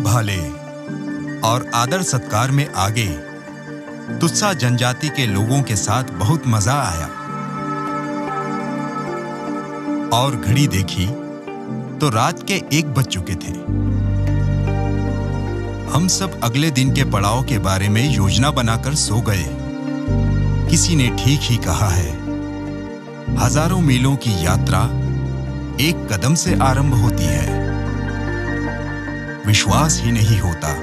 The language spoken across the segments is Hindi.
भाले और आदर सत्कार में आगे तुस्सा जनजाति के लोगों के साथ बहुत मजा आया। और घड़ी देखी तो रात के 1 बज चुके थे। हम सब अगले दिन के पड़ाव के बारे में योजना बनाकर सो गए। किसी ने ठीक ही कहा है, हजारों मीलों की यात्रा एक कदम से आरंभ होती है। विश्वास ही नहीं होता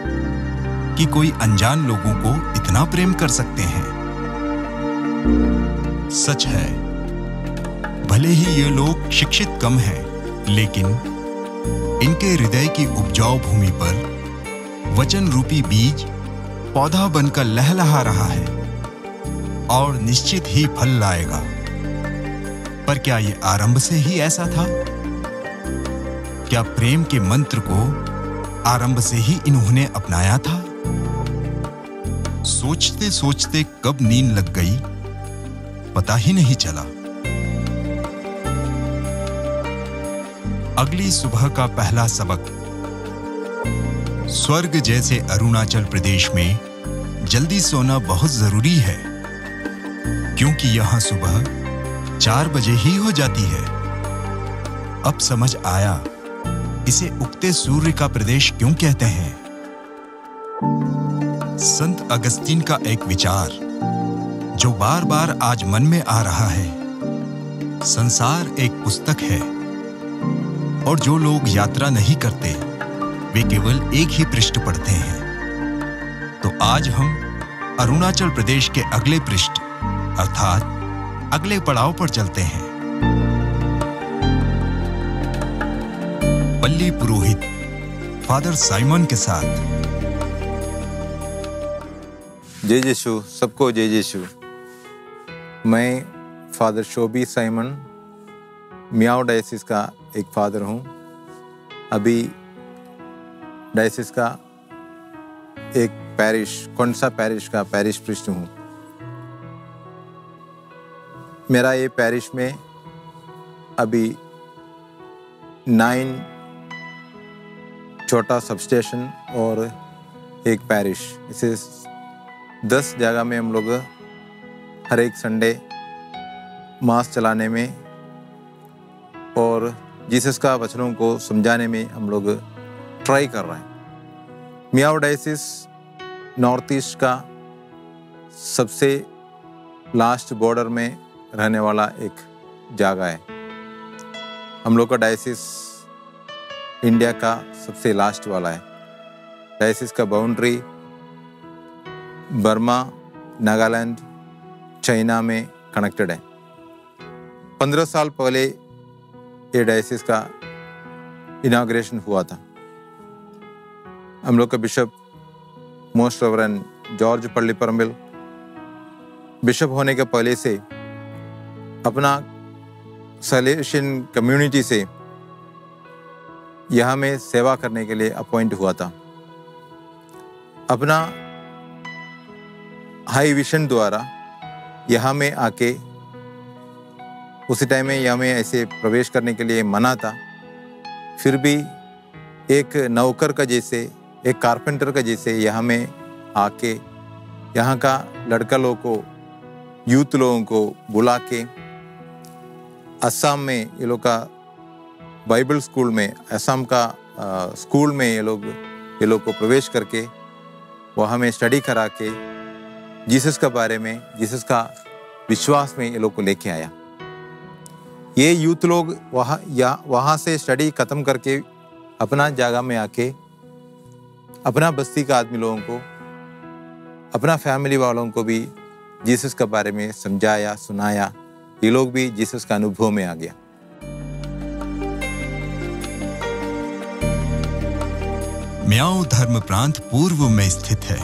कि कोई अनजान लोगों को इतना प्रेम कर सकते हैं। सच है, भले ही ये लोग शिक्षित कम हैं, लेकिन इनके हृदय की उपजाऊ भूमि पर वचन रूपी बीज पौधा बनकर लहलहा रहा है और निश्चित ही फल लाएगा। पर क्या ये आरंभ से ही ऐसा था? क्या प्रेम के मंत्र को आरंभ से ही इन्होंने अपनाया था? सोचते सोचते कब नींद लग गई पता ही नहीं चला। अगली सुबह का पहला सबक। स्वर्ग जैसे अरुणाचल प्रदेश में जल्दी सोना बहुत जरूरी है, क्योंकि यहां सुबह 4 बजे ही हो जाती है। अब समझ आया इसे उगते सूर्य का प्रदेश क्यों कहते हैं। संत अगस्तीन का एक विचार जो बार बार आज मन में आ रहा है। संसार एक पुस्तक है और जो लोग यात्रा नहीं करते वे केवल एक ही पृष्ठ पढ़ते हैं। तो आज हम अरुणाचल प्रदेश के अगले पृष्ठ अर्थात अगले पड़ाव पर चलते हैं। पल्ली पुरोहित फादर साइमन के साथ। जय यीशु, सबको जय यीशु। मैं father Shobi Simon Miao diocese का एक फादर हूँ। अभी डायसिस का एक पैरिश कोंसा पैरिश का पैरिश प्रीस्ट हूँ। मेरा ये पैरिश में अभी 9 छोटा सबस्टेशन और एक पैरिश, इसे 10 जगह में हम लोग हर एक संडे मास चलाने में और जीसस का वचनों को समझाने में हम लोग ट्राई कर रहे हैं। मियाओ डायसिस नॉर्थ ईस्ट का सबसे लास्ट बॉर्डर में रहने वाला एक जगह है। हम लोग का डायसिस इंडिया का सबसे लास्ट वाला है। डायसिस का बाउंड्री बर्मा, नागालैंड, चाइना में कनेक्टेड है। 15 साल पहले ये डायसिस का इनाग्रेशन हुआ था। हम लोग का bishop most reverend George Pallipparambil bishop होने के पहले से अपना सैलेशन कम्युनिटी से यहाँ में सेवा करने के लिए अपॉइंट हुआ था। अपना हाई विशन द्वारा यहाँ में आके उसी टाइम में यहाँ में ऐसे प्रवेश करने के लिए मना था। फिर भी एक नौकर का जैसे, एक कारपेंटर का जैसे यहाँ में आके यहाँ का लड़का लोगों को, यूथ लोगों को बुला के असम में ये लोग का बाइबल स्कूल में, असम का स्कूल में ये लोग को प्रवेश करके वहाँ में स्टडी करा के जीसस का बारे में, जीसस का विश्वास में ये लोग को लेके आया। ये यूथ लोग वहाँ से स्टडी खत्म करके अपना जगह में आके अपना बस्ती का आदमी लोगों को, अपना फैमिली वालों को भी जीसस के बारे में समझाया, सुनाया। ये लोग भी जीसस का अनुभव में आ गया। मियाओ धर्म प्रांत पूर्व में स्थित है।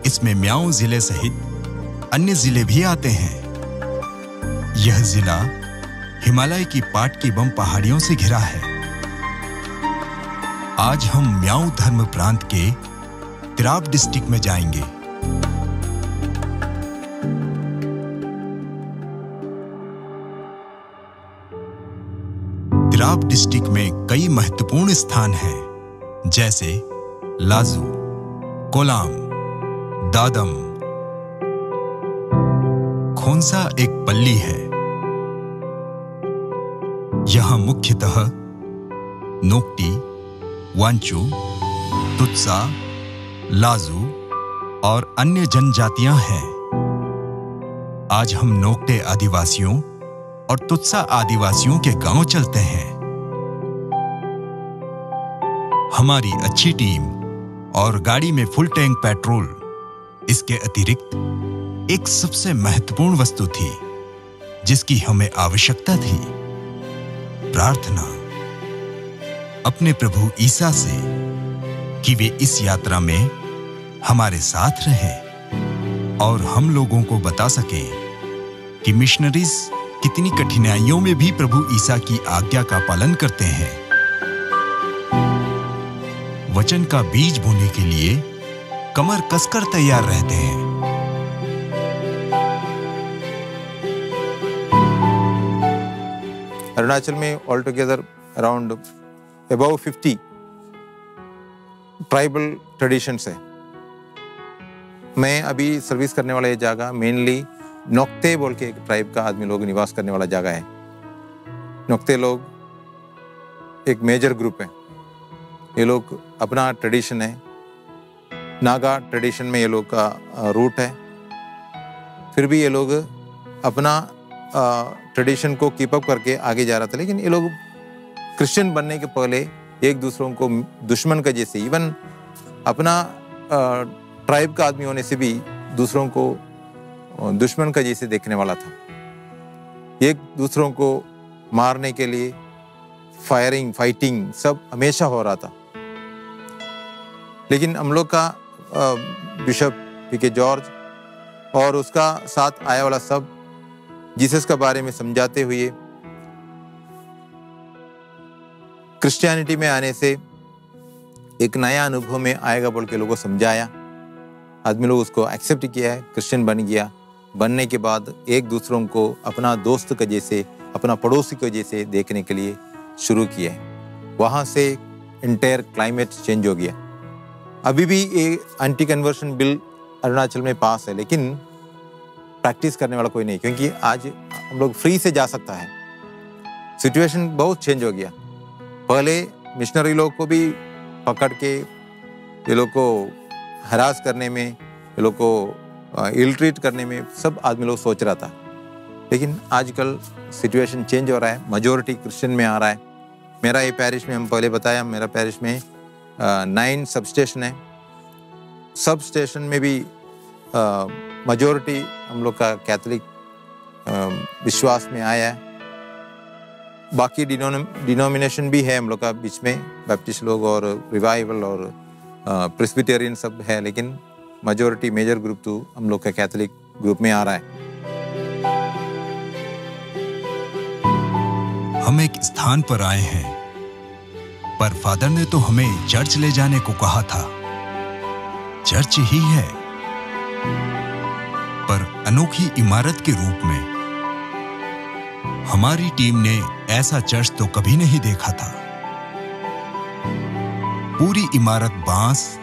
इसमें मियाओ जिले सहित अन्य जिले भी आते हैं। यह जिला हिमालय की पाट की बम पहाड़ियों से घिरा है। आज हम मियाओ धर्म प्रांत के तिराप डिस्ट्रिक्ट में जाएंगे। तिराप डिस्ट्रिक्ट में कई महत्वपूर्ण स्थान हैं, जैसे लाजू, कोलाम, दादम। खोंसा एक पल्ली है। यहां मुख्यतः नोक्टी, वांचू, तुत्सा, लाजू और अन्य जनजातियां हैं। आज हम नोक्टे आदिवासियों और तुत्सा आदिवासियों के गांव चलते हैं। हमारी अच्छी टीम और गाड़ी में फुल टैंक पेट्रोल, इसके अतिरिक्त एक सबसे महत्वपूर्ण वस्तु थी जिसकी हमें आवश्यकता थी, प्रार्थना। अपने प्रभु ईसा से कि वे इस यात्रा में हमारे साथ रहें और हम लोगों को बता सकें कि मिशनरीज कितनी कठिनाइयों में भी प्रभु ईसा की आज्ञा का पालन करते हैं। वचन का बीज बोने के लिए कमर कसकर तैयार रहते हैं। अरुणाचल में all together around about 50 tribal traditions है। मैं अभी सर्विस करने वाला ये जगह मेनली नोक्ते बोल के एक ट्राइब का आदमी लोग निवास करने वाला जगह है। नोक्ते लोग एक मेजर ग्रुप है। ये लोग अपना ट्रेडिशन है, नागा ट्रेडिशन में ये लोग का रूट है। फिर भी ये लोग अपना ट्रेडिशन को कीप अप करके आगे जा रहा था। लेकिन ये लोग क्रिश्चियन बनने के पहले एक दूसरों को दुश्मन का जैसे, इवन अपना ट्राइब का आदमी होने से भी दूसरों को दुश्मन का जैसे देखने वाला था। एक दूसरों को मारने के लिए फायरिंग, फाइटिंग सब हमेशा हो रहा था। लेकिन हम लोग का बिशप पी.के. जॉर्ज और उसका साथ आया वाला सब जीसस के बारे में समझाते हुए क्रिश्चियनिटी में आने से एक नया अनुभव में आएगा बोल के लोगों को समझाया। आदमी लोग उसको एक्सेप्ट किया है, क्रिश्चियन बन गया। बनने के बाद एक दूसरों को अपना दोस्त के जैसे, अपना पड़ोसी के जैसे देखने के लिए शुरू किया है। वहाँ से इंटायर क्लाइमेट चेंज हो गया। अभी भी ये एंटी कन्वर्शन बिल अरुणाचल में पास है, लेकिन प्रैक्टिस करने वाला कोई नहीं, क्योंकि आज हम लोग फ्री से जा सकता है। सिचुएशन बहुत चेंज हो गया। पहले मिशनरी लोग को भी पकड़ के ये लोग को हरास करने में, ये लोग को इल ट्रीट करने में सब आदमी लोग सोच रहा था। लेकिन आजकल सिचुएशन चेंज हो रहा है, मेजॉरिटी क्रिश्चियन में आ रहा है। मेरा ये पैरिश में, हम पहले बताया, मेरा पैरिश में 9 सब स्टेशन है। सब स्टेशन में भी मेजॉरिटी हम लोग का कैथोलिक विश्वास में आया है। बाकी डिनोमिनेशन भी है हम लोग का बीच में, बैप्टिस्ट लोग और रिवाइवल और प्रेस्बिटेरियन सब है, लेकिन मेजॉरिटी मेजर ग्रुप तो हम लोग का कैथोलिक ग्रुप में आ रहा है। हम एक स्थान पर आए हैं, पर फादर ने तो हमें चर्च ले जाने को कहा था। चर्च ही है, पर अनोखी इमारत के रूप में। हमारी टीम ने ऐसा चर्च तो कभी नहीं देखा था। पूरी इमारत बांस,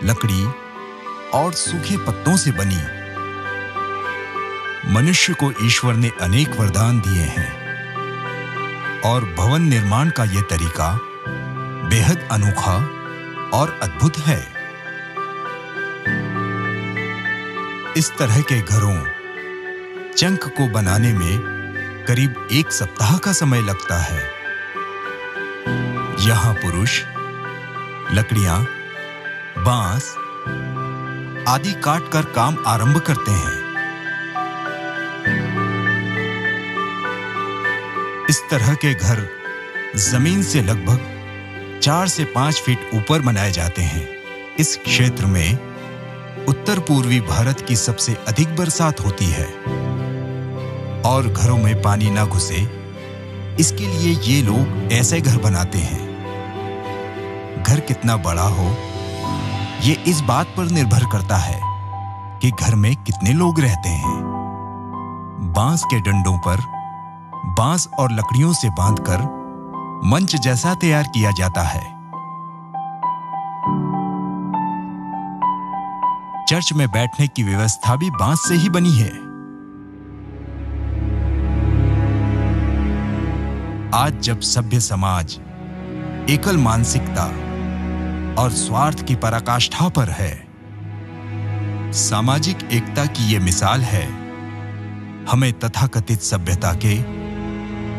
लकड़ी और सूखे पत्तों से बनी। मनुष्य को ईश्वर ने अनेक वरदान दिए हैं और भवन निर्माण का यह तरीका बेहद अनोखा और अद्भुत है। इस तरह के घरों चंक को बनाने में करीब 1 सप्ताह का समय लगता है। यहां पुरुष लकड़ियां, बांस आदि काट कर काम आरंभ करते हैं। इस तरह के घर जमीन से लगभग 4 से 5 फीट ऊपर बनाए जाते हैं। इस क्षेत्र में उत्तर पूर्वी भारत की सबसे अधिक बरसात होती है और घरों में पानी ना घुसे, इसके लिए ये लोग ऐसे घर बनाते हैं। घर कितना बड़ा हो, ये इस बात पर निर्भर करता है कि घर में कितने लोग रहते हैं। बांस के डंडों पर बांस और लकड़ियों से बांधकर मंच जैसा तैयार किया जाता है। चर्च में बैठने की व्यवस्था भी बांस से ही बनी है। आज जब सभ्य समाज एकल मानसिकता और स्वार्थ की पराकाष्ठा पर है, सामाजिक एकता की यह मिसाल है हमें तथाकथित सभ्यता के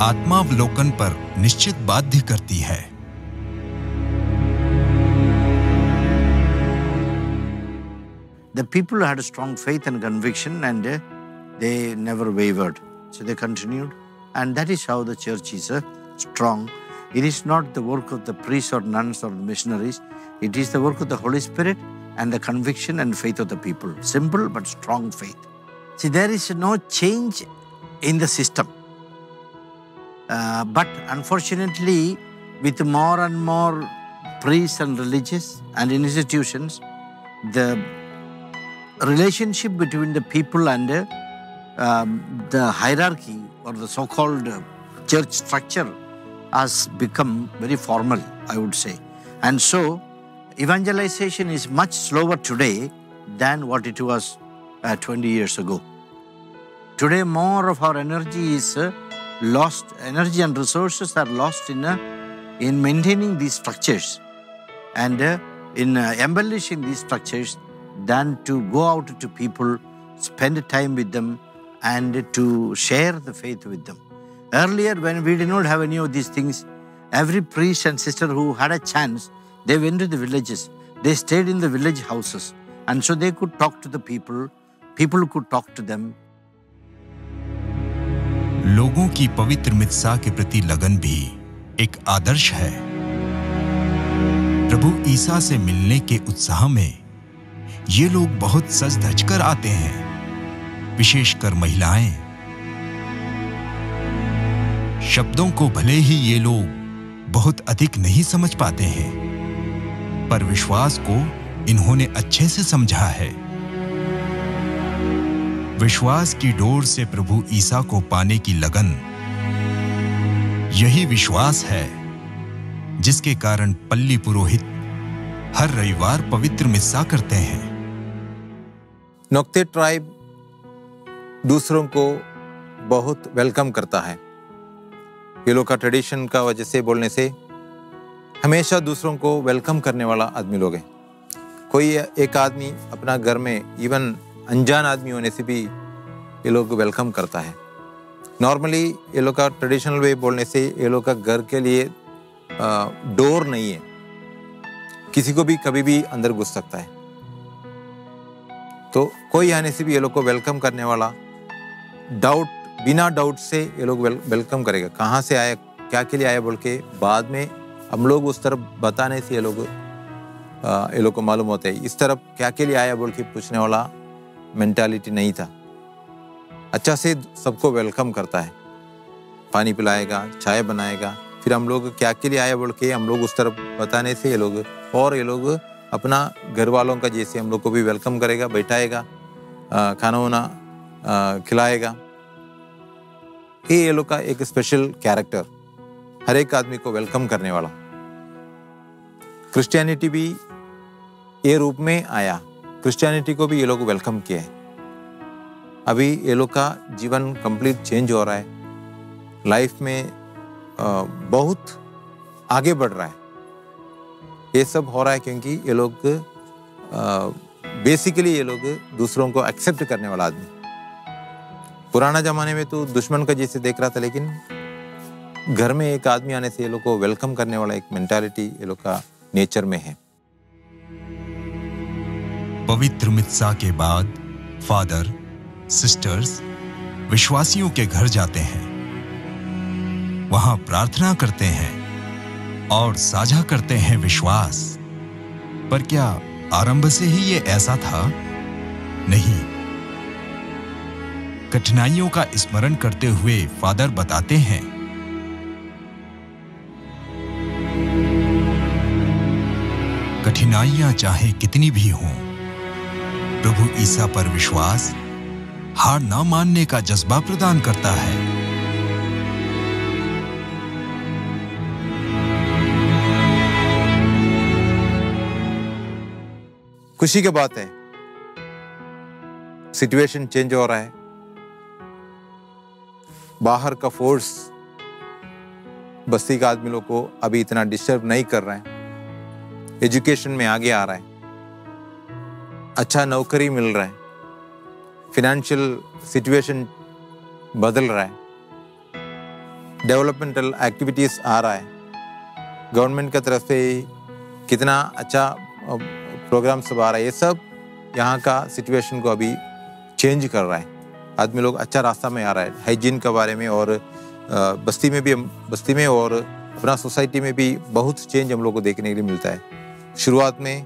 आत्मावलोकन पर निश्चित बाध्य करती है। The people had a strong faith and conviction, and they never wavered. So they continued, and that is how the church is strong. It is not the work of the priests or nuns or missionaries. It is the work of the Holy Spirit and the conviction and faith of the people. Simple but strong faith. See, there is no change in the system. But unfortunately, with more and more priests and religious and institutions, the relationship between the people and the hierarchy or the so-called church structure has become very formal, I would say. And so, evangelization is much slower today than what it was 20 years ago. Today, more of our energy is lost. Energy and resources are lost in maintaining these structures and in embellishing these structures than to go out to people, spend time with them, and to share the faith with them. Earlier, when we did not have any of these things, every priest and sister who had a chance, they went to the villages. They stayed in the village houses. And so they could talk to the people. People could talk to them. लोगों की पवित्र मित्सा के प्रति लगन भी एक आदर्श है। प्रभु ईसा से मिलने के उत्साह में ये लोग बहुत सज धज कर आते हैं, विशेषकर महिलाएं। शब्दों को भले ही ये लोग बहुत अधिक नहीं समझ पाते हैं, पर विश्वास को इन्होंने अच्छे से समझा है। विश्वास की डोर से प्रभु ईसा को पाने की लगन, यही विश्वास है जिसके कारण पल्ली पुरोहित हर रविवार पवित्र मिस्सा करते हैं। नोक्ते ट्राइब दूसरों को बहुत वेलकम करता है। ये लोग का ट्रेडिशन का वजह से बोलने से हमेशा दूसरों को वेलकम करने वाला आदमी लोग हैं। कोई एक आदमी अपना घर में इवन अनजान आदमी होने से भी ये लोग वेलकम करता है। नॉर्मली ये लोग का ट्रेडिशनल वे बोलने से ये लोग का घर के लिए डोर नहीं है, किसी को भी कभी भी अंदर घुस सकता है। तो कोई आने से भी ये लोग को वेलकम करने वाला, बिना डाउट से ये लोग वेलकम करेगा। कहाँ से आया, क्या के लिए आया बोल के बाद में हम लोग उस तरफ बताने से ये लोग को मालूम होता है। इस तरफ क्या के लिए आया बोल के पूछने वाला मेंटालिटी नहीं था। अच्छा से सबको वेलकम करता है, पानी पिलाएगा, चाय बनाएगा। फिर हम लोग क्या के लिए आया बोल के हम लोग उस तरफ बताने से ये लोग अपना घर वालों का जैसे हम लोग को भी वेलकम करेगा, बैठाएगा, खाना वाना खिलाएगा। ये लोग का एक स्पेशल कैरेक्टर, हर एक आदमी को वेलकम करने वाला। क्रिश्चियनिटी भी ये रूप में आया, क्रिश्चियनिटी को भी ये लोग वेलकम किया है। अभी ये लोग का जीवन कंप्लीट चेंज हो रहा है, लाइफ में बहुत आगे बढ़ रहा है। ये सब हो रहा है क्योंकि ये लोग बेसिकली ये लोग दूसरों को एक्सेप्ट करने वाला आदमी। पुराना जमाने में तो दुश्मन का जैसे देख रहा था, लेकिन घर में एक आदमी आने से ये लोग को वेलकम करने वाला एक मेंटालिटी ये लोग का नेचर में है। पवित्र मित्सा के बाद फादर, सिस्टर्स विश्वासियों के घर जाते हैं, वहां प्रार्थना करते हैं और साझा करते हैं विश्वास। पर क्या आरंभ से ही ये ऐसा था? नहीं। कठिनाइयों का स्मरण करते हुए फादर बताते हैं, कठिनाइयां चाहे कितनी भी हों, प्रभु ईसा पर विश्वास हार ना मानने का जज्बा प्रदान करता है। खुशी की बात है सिचुएशन चेंज हो रहा है, बाहर का फोर्स बस्ती का आदमी लोग को अभी इतना डिस्टर्ब नहीं कर रहा है, एजुकेशन में आगे आ रहा है, अच्छा नौकरी मिल रहा है, फिनेंशियल सिचुएशन बदल रहा है, डेवलपमेंटल एक्टिविटीज़ आ रहा है, गवर्नमेंट की तरफ से कितना अच्छा प्रोग्राम सब आ रहा है, ये सब यहाँ का सिचुएशन को अभी चेंज कर रहा है। आदमी लोग अच्छा रास्ता में आ रहा है, हाइजीन के बारे में, और बस्ती में और अपना सोसाइटी में भी बहुत चेंज हम लोग को देखने के लिए मिलता है। शुरुआत में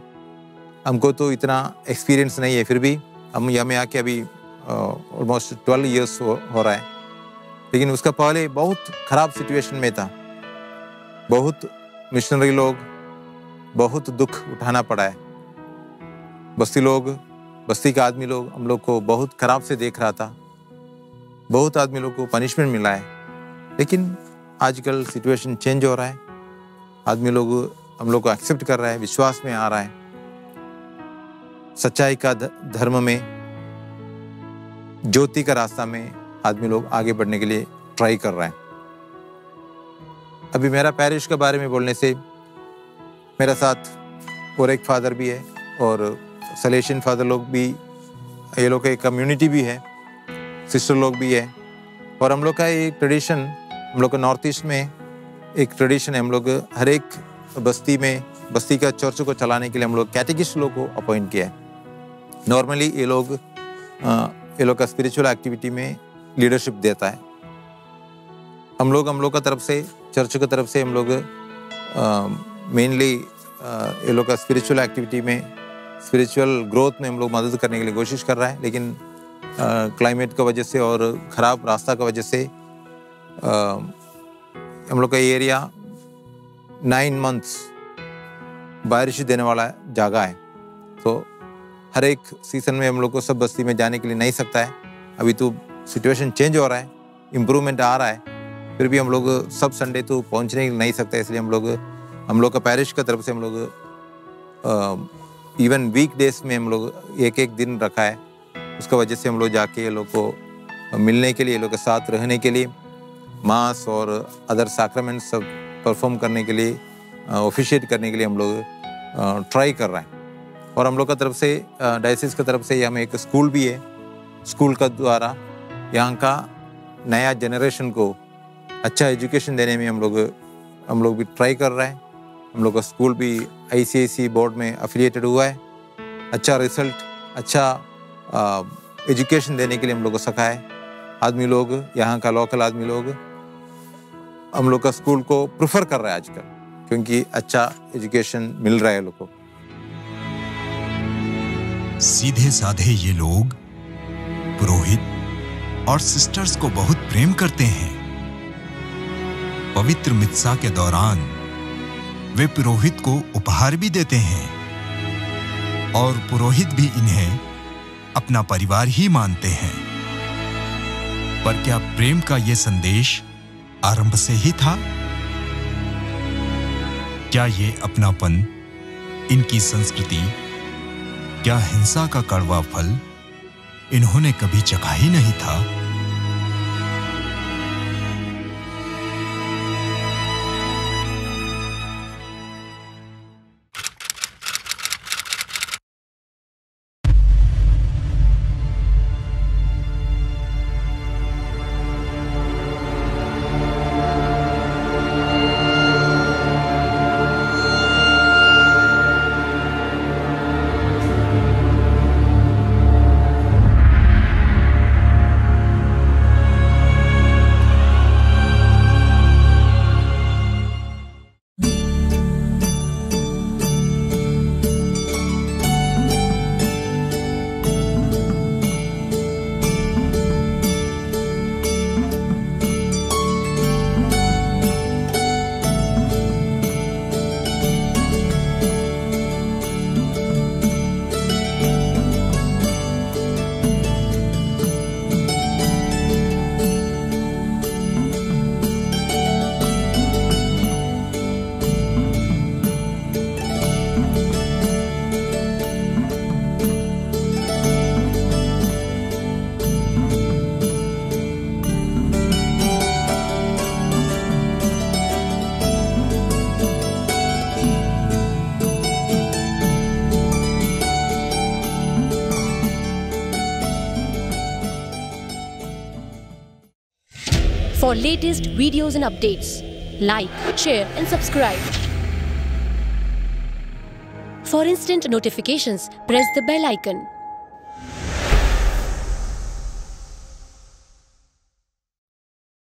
हमको तो इतना एक्सपीरियंस नहीं है, फिर भी हम यहाँ में आके अभी ऑलमोस्ट 12 ईयर्स हो रहा है, लेकिन उसका पहले बहुत ख़राब सिचुएशन में था, बहुत मिशनरी लोग, बहुत दुख उठाना पड़ा है, बस्ती का आदमी लोग हम लोग को बहुत खराब से देख रहा था, बहुत आदमी लोग को पनिशमेंट मिला है, लेकिन आजकल सिचुएशन चेंज हो रहा है, आदमी लोग हम लोग को एक्सेप्ट कर रहा है, विश्वास में आ रहा है, सच्चाई का धर्म में, ज्योति का रास्ता में आदमी लोग आगे बढ़ने के लिए ट्राई कर रहा है। अभी मेरा पैरिश के बारे में बोलने से, मेरा साथ और एक फादर भी है और सलेशन फादर लोग भी, ये लोग का एक कम्युनिटी भी है, सिस्टर लोग भी है, और हम लोग का एक ट्रेडिशन, हम लोग का नॉर्थ ईस्ट में एक ट्रेडिशन है, हम लोग हर एक बस्ती का चर्च को चलाने के लिए हम लोग कैटेकिस्ट लोग को अपॉइंट किया है। नॉर्मली ये लोग का स्पिरिचुअल एक्टिविटी में लीडरशिप देता है। हम लोग का तरफ से, चर्च की तरफ से हम लोग मेनली ये लोग का स्पिरिचुअल एक्टिविटी में, स्पिरिचुअल ग्रोथ में हम लोग मदद करने के लिए कोशिश कर रहा है, लेकिन क्लाइमेट की वजह से और ख़राब रास्ता की वजह से हम लोग का ये एरिया 9 मंथ्स बारिश देने वाला जगह है, तो हर एक सीज़न में हम लोग को सब बस्ती में जाने के लिए नहीं सकता है। अभी तो सिचुएशन चेंज हो रहा है, इम्प्रूवमेंट आ रहा है, फिर भी हम लोग सब संडे तो पहुंचने नहीं सकते, इसलिए हम लोग का पैरिश की तरफ से हम लोग इवन वीक डेज में हम लोग एक दिन रखा है। उसका वजह से हम लोग जाके ये लोग को मिलने के लिए, ये लोग के साथ रहने के लिए, मास और अदर सैक्रामेंट सब परफॉर्म करने के लिए, ऑफिशिएट करने के लिए हम लोग ट्राई कर रहे हैं। और हम लोग का तरफ से, डायसिस की तरफ से हम एक स्कूल भी है, स्कूल का द्वारा यहाँ का नया जनरेशन को अच्छा एजुकेशन देने में हम लोग भी ट्राई कर रहे हैं। हम लोग का स्कूल भी ICSE बोर्ड में एफिलिएटेड हुआ है, अच्छा रिजल्ट, अच्छा एजुकेशन देने के लिए हम लोग को सका है। आदमी लोग, यहाँ का लोकल आदमी लोग हम लोग का स्कूल को प्रेफर कर रहा है आजकल, क्योंकि अच्छा एजुकेशन मिल रहा है लोग को। सीधे साधे ये लोग पुरोहित और सिस्टर्स को बहुत प्रेम करते हैं। पवित्र मित्सा के दौरान वे पुरोहित को उपहार भी देते हैं और पुरोहित भी इन्हें अपना परिवार ही मानते हैं। पर क्या प्रेम का यह संदेश आरंभ से ही था? क्या ये अपनापन, इनकी संस्कृति, क्या हिंसा का कड़वा फल इन्होंने कभी चखा ही नहीं था? For latest videos and updates, like, share and subscribe. For instant notifications, press the bell icon.